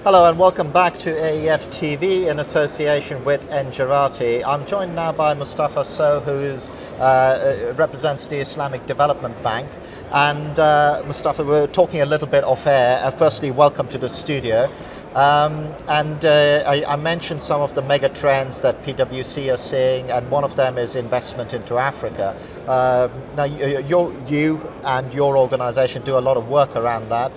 Hello and welcome back to AEF TV in association with Engerati. I'm joined now by Moustapha So, who represents the Islamic Development Bank. And Moustapha, we're talking a little bit off air. Firstly, welcome to the studio. I mentioned some of the mega trends that PwC are seeing, and one of them is investment into Africa. Now, you and your organization do a lot of work around that.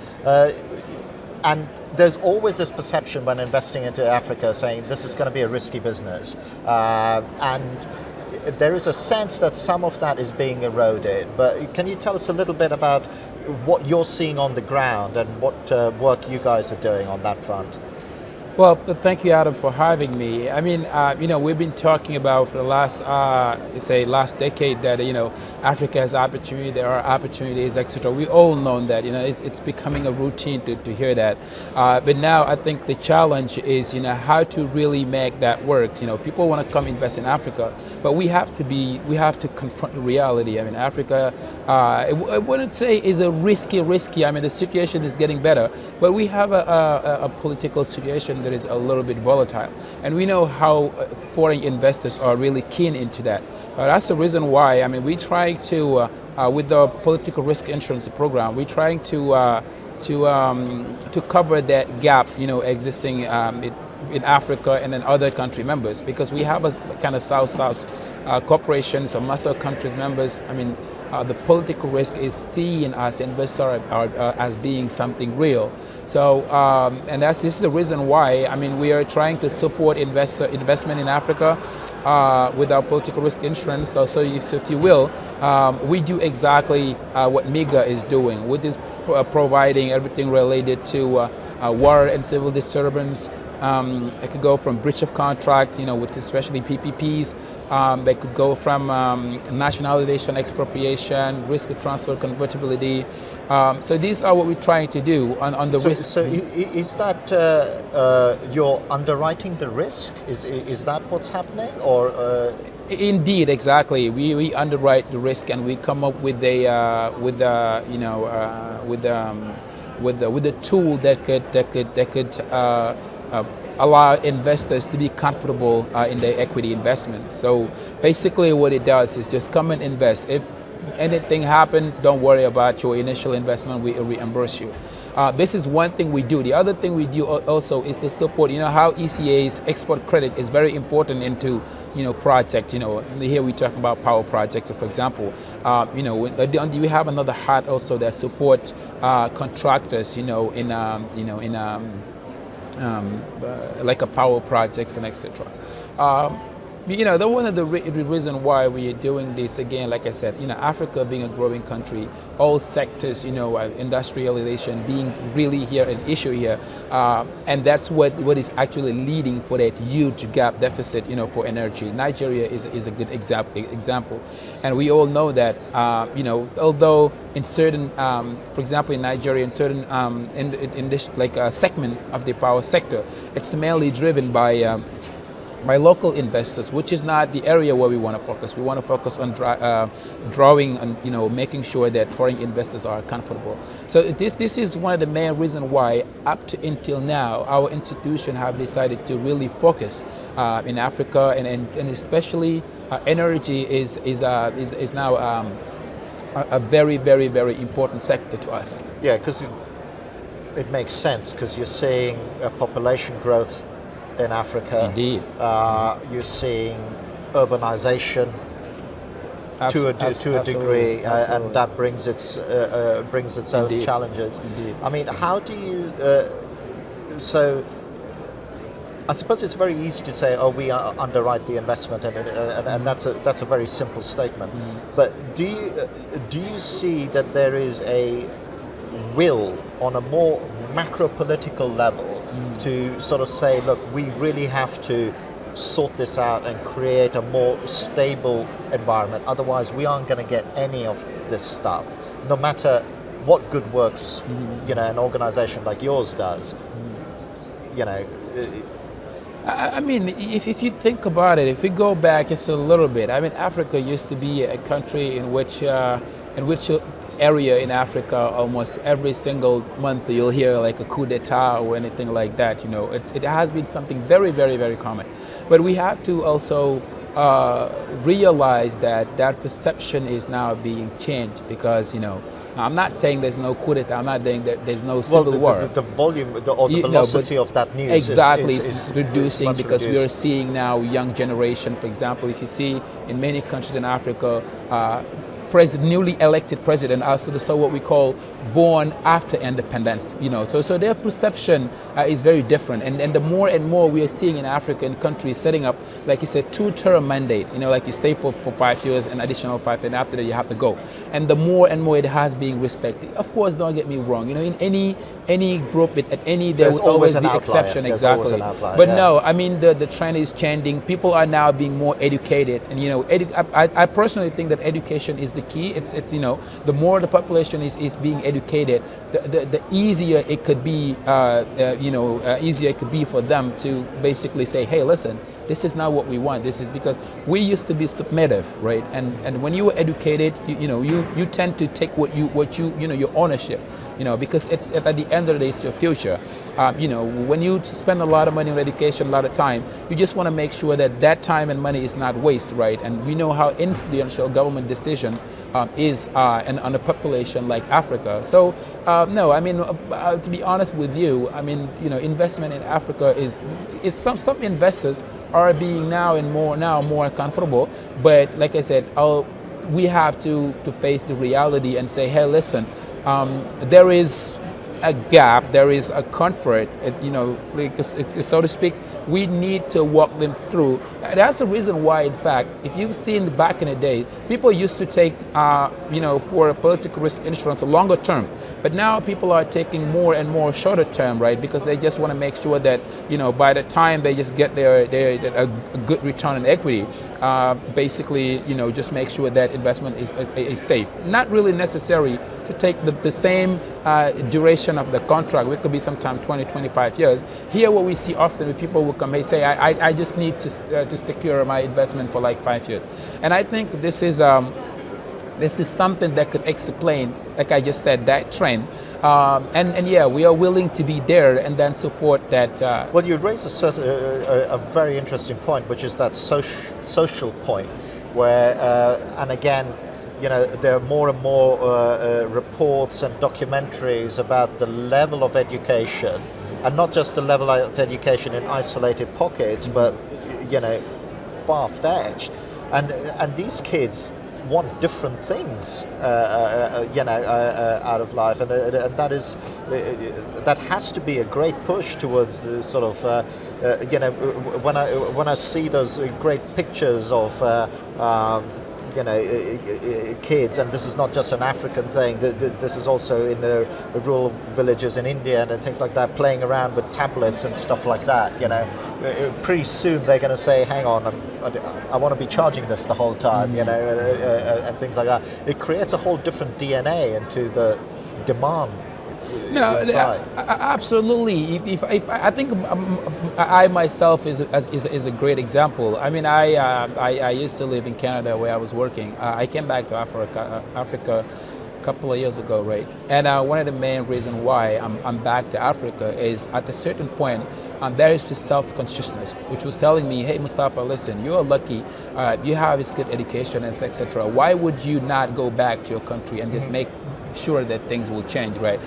And there's always this perception when investing into Africa saying this is going to be a risky business. And there is a sense that some of that is being eroded. But can you tell us a little bit about what you're seeing on the ground and what work you guys are doing on that front? Well, thank you, Adam, for having me. I mean, we've been talking about for the last decade that, Africa has opportunity, there are opportunities, etc. We all know that, it's becoming a routine to hear that. But now I think the challenge is, how to really make that work. People want to come invest in Africa, but we have to confront the reality. I mean, Africa, I wouldn't say is a risky. I mean, the situation is getting better, but we have a political situation that is a little bit volatile, and we know how foreign investors are really keen into that. That's the reason why, I mean, we try to with the political risk insurance program, we're trying to cover that gap, existing in Africa and then other country members, because we have a kind of South-South cooperation, so muscle countries members. I mean, the political risk is seen as investor as being something real. So, and this is the reason why, I mean, we are trying to support investment in Africa with our political risk insurance. So if you will, we do exactly what MIGA is doing, which is providing everything related to war and civil disturbance. It could go from breach of contract, with especially PPPs. They could go from nationalization, expropriation, risk of transfer, convertibility. So these are what we're trying to do on the risk. So is that you're underwriting the risk? Is that what's happening, or? Indeed, exactly. We underwrite the risk, and we come up with a tool that could allow investors to be comfortable in their equity investment. So basically what it does is just come and invest. If anything happens, don't worry about your initial investment, we reimburse you. This is one thing we do. The other thing we do also is to support, how ECA's export credit is very important into, project. Here we talk about power projects, for example. We have another hat also that support contractors, like a power projects and etc. One of the reason why we are doing this, again, like I said, Africa being a growing country, all sectors, industrialization being really here an issue here, and that's what is actually leading for that huge gap deficit, for energy. Nigeria is a good example, and we all know that, although in certain, for example, in Nigeria, in certain in this segment of the power sector, it's mainly driven by local investors, which is not the area where we want to focus. We want to focus on drawing and making sure that foreign investors are comfortable. So this is one of the main reasons why up to until now our institution have decided to really focus in Africa, and especially energy is now a very, very, very important sector to us. Yeah, because it makes sense, because you're seeing a population growth in Africa. Indeed. You're seeing urbanization to a degree, and that brings its own Indeed. challenges. Indeed. I mean, how do you? So, I suppose it's very easy to say, "Oh, we underwrite the investment," and that's a very simple statement. But do you see that there is a will on a more macro political level to sort of say, look, we really have to sort this out and create a more stable environment, otherwise we aren't going to get any of this stuff, no matter what good works an organization like yours does. I mean, if you think about it, if we go back just a little bit, I mean, Africa used to be a country in which area in Africa, almost every single month you'll hear like a coup d'etat or anything like that. It has been something very, very, very common. But we have to also realize that perception is now being changed, because I'm not saying there's no coup d'etat. I'm not saying that there's no civil war. The volume or the velocity of that news exactly is reducing, because reduced. we are seeing now young generation. For example, if you see in many countries in Africa, newly elected president are so what we call born after independence. So their perception is very different, and the more and more we are seeing in African countries setting up, like you said, 2-term mandate. Like you stay for 5 years, an additional 5, and after that you have to go. And the more and more it has been respected. Of course, don't get me wrong. In any group at any, there will always be exception. There's exactly. outlier, but yeah. no, I mean the trend is changing. People are now being more educated, and I personally think that education is the key. It's the more the population is being educated, the easier it could be. Easier it could be for them to basically say, hey, listen, this is not what we want. This is because we used to be submissive, right? And when you were educated, you tend to take what your ownership, because it's at the end of the day, it's your future. When you spend a lot of money on education, a lot of time, you just want to make sure that time and money is not waste, right? And we know how influential government decision is on a population like Africa. So no, I mean, to be honest with you, I mean, investment in Africa is some investors are being now more comfortable, but like I said, we have to face the reality and say, hey, listen, there is a gap, there is a comfort, so to speak. We need to walk them through. That's the reason why, in fact, if you've seen back in the day, people used to take, for a political risk insurance a longer term. But now people are taking more and more shorter term, right? Because they just want to make sure that, by the time they just get a good return on equity, basically, just make sure that investment is safe. Not really necessary to take the same duration of the contract, which could be sometime 20, 25 years. Here, what we see often with people will come, they say, I just need to secure my investment for like 5 years. And I think this is something that could explain, like I just said, that trend. And yeah, we are willing to be there and then support that. Well, you raise a very interesting point, which is that social point, where, and again, there are more and more reports and documentaries about the level of education, and not just the level of education in isolated pockets, but far-fetched, and these kids want different things, out of life, and that has to be a great push towards the sort of, when I see those great pictures of. Kids, and this is not just an African thing, this is also in the rural villages in India and things like that, playing around with tablets and stuff like that. Pretty soon they're going to say, hang on, I want to be charging this the whole time, and things like that. It creates a whole different DNA into the demand. No, absolutely. If I think I myself is a great example. I mean, I used to live in Canada where I was working. I came back to Africa a couple of years ago, right? And one of the main reasons why I'm back to Africa is at a certain point, there is this self-consciousness, which was telling me, hey, Moustapha, listen, you are lucky, you have this good education, etc. Why would you not go back to your country and just make sure that things will change, right?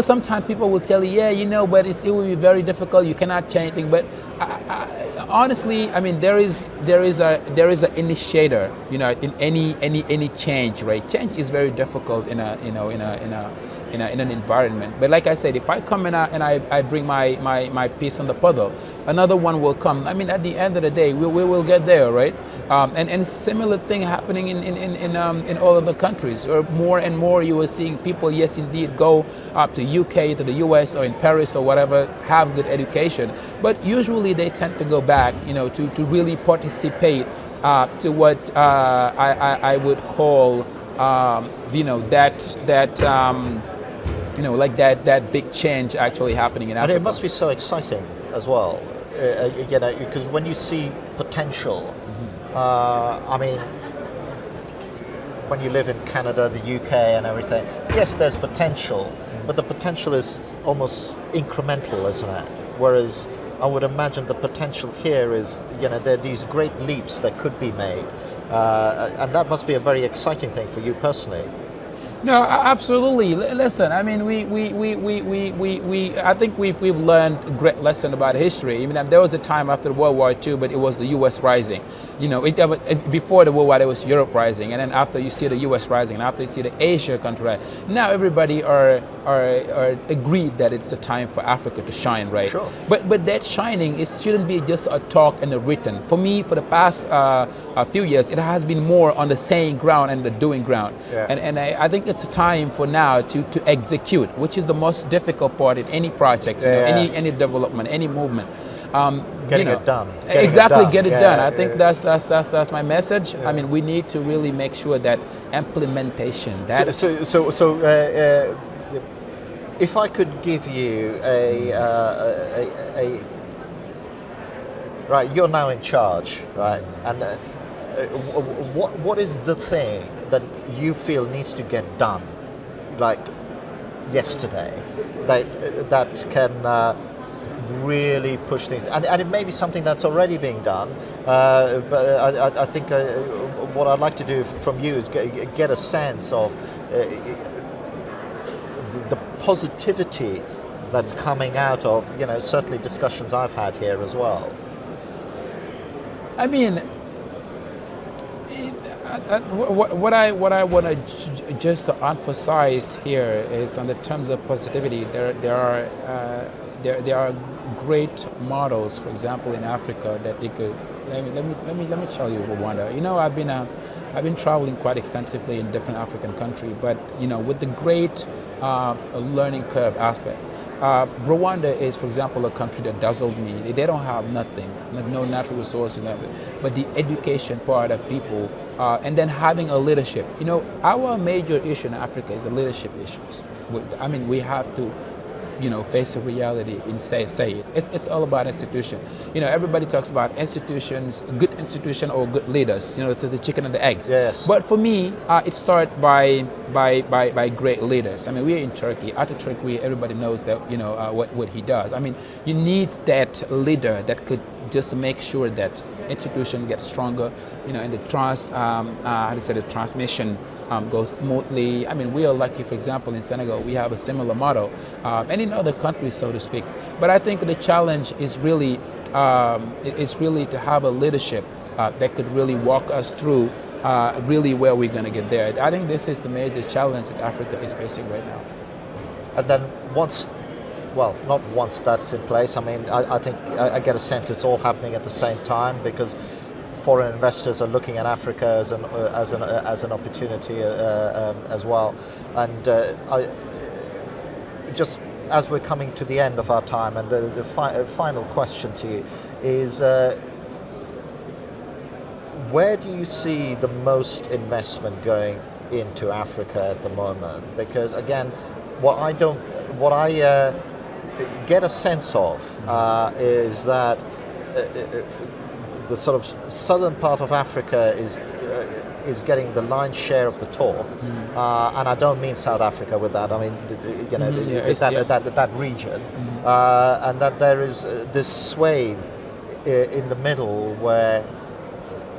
Sometimes people will tell you, yeah, but it will be very difficult. You cannot change anything. But honestly, I mean, there is an initiator, in any change, right? Change is very difficult in an environment. But like I said, if I come in and I bring my piece on the puzzle, another one will come. I mean, at the end of the day, we will get there, right? And similar thing happening in all of the countries, where more and more you are seeing people, yes, indeed, go up to UK, to the US, or in Paris or whatever, have good education. But usually they tend to go back, to really participate to what I would call, that big change actually happening in Africa. And it must be so exciting as well, because when you see potential, I mean, when you live in Canada, the UK, and everything, yes, there's potential, but the potential is almost incremental, isn't it? Whereas I would imagine the potential here is, there are these great leaps that could be made, and that must be a very exciting thing for you personally. No, absolutely. Listen, I mean, I think we've learned a great lesson about history. I mean, there was a time after World War II, but it was the U.S. rising. Before the World War, there was Europe rising, and then after you see the U.S. rising, and after you see the Asia country rise. Now everybody are agreed that it's a time for Africa to shine, right? Sure. But that shining, it shouldn't be just a talk and a written. For me, for the past few years, it has been more on the saying ground and the doing ground. Yeah. And I think it's a time for now to execute, which is the most difficult part in any project, any development, any movement. Getting it done. Get it done. I think that's my message. Yeah. I mean, we need to really make sure that implementation. If I could give you a right, you're now in charge, right? And what is the thing that you feel needs to get done, like yesterday, that can really push things, and it may be something that's already being done, but I think what I'd like to do from you is get a sense of the positivity that's coming out of, certainly discussions I've had here as well. I mean, what I want to just to emphasize here is on the terms of positivity. There are great models, for example, in Africa that they could. Let me tell you, Rwanda. I've been traveling quite extensively in different African countries, but with the great learning curve aspect. Rwanda is, for example, a country that dazzled me. They don't have nothing, no natural resources, but the education part of people, and then having a leadership. Our major issue in Africa is the leadership issues. I mean, we have to, face the reality and say it. It's all about institution. Everybody talks about institutions, good institution or good leaders. To the chicken and the eggs. Yes. But for me, it starts by great leaders. I mean, we're in Turkey. Ataturk, everybody knows that what he does. I mean, you need that leader that could just make sure that institution gets stronger. And the the transmission goes smoothly. I mean, we are lucky, for example, in Senegal, we have a similar model, and in other countries, so to speak. But I think the challenge is really to have a leadership that could really walk us through really where we're going to get there. I think this is the major challenge that Africa is facing right now. And then not once that's in place, I mean, I think I get a sense it's all happening at the same time, because foreign investors are looking at Africa as an opportunity as well. And just as we're coming to the end of our time, and the final question to you is, where do you see the most investment going into Africa at the moment? Because again, what I get a sense of is that the sort of southern part of Africa is getting the lion's share of the talk, and I don't mean South Africa with that. I mean, that region, and that there is this swathe in the middle where,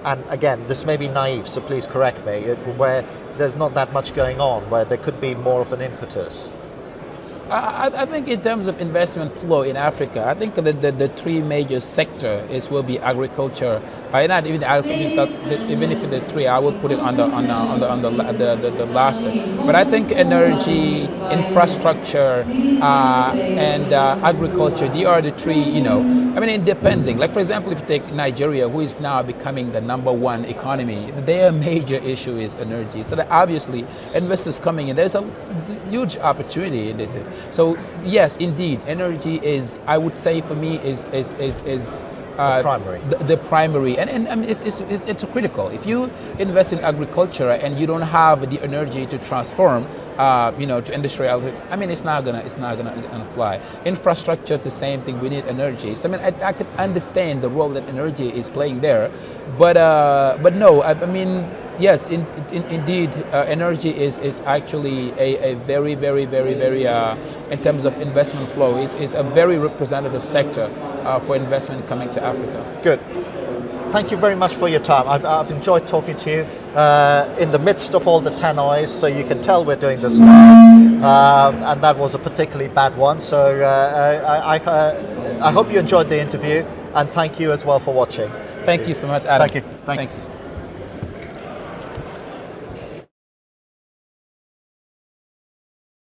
and again, this may be naive, so please correct me, where there's not that much going on, where there could be more of an impetus. I think in terms of investment flow in Africa, I think the three major sectors will be agriculture. Not even agriculture, even if the three, I will put it on the last. But I think energy, infrastructure, and agriculture. They are the three. I mean, independently. Like for example, if you take Nigeria, who is now becoming the #1 economy, their major issue is energy. So that obviously, investors coming in, there's a huge opportunity in this. So yes, indeed, energy is, I would say for me, is primary. The primary, and I mean, it's critical. If you invest in agriculture and you don't have the energy to transform, to industrial, I mean, it's not gonna fly. Infrastructure, the same thing. We need energy. So I mean, I could understand the role that energy is playing there, but no, I mean. Yes, indeed, energy is actually a very, very, very, very, in terms of investment flow, is a very representative sector for investment coming to Africa. Good. Thank you very much for your time. I've enjoyed talking to you in the midst of all the tannoys, so you can tell we're doing this live, and that was a particularly bad one. So I hope you enjoyed the interview, and thank you as well for watching. Thank you so much, Adam. Thank you. Thanks.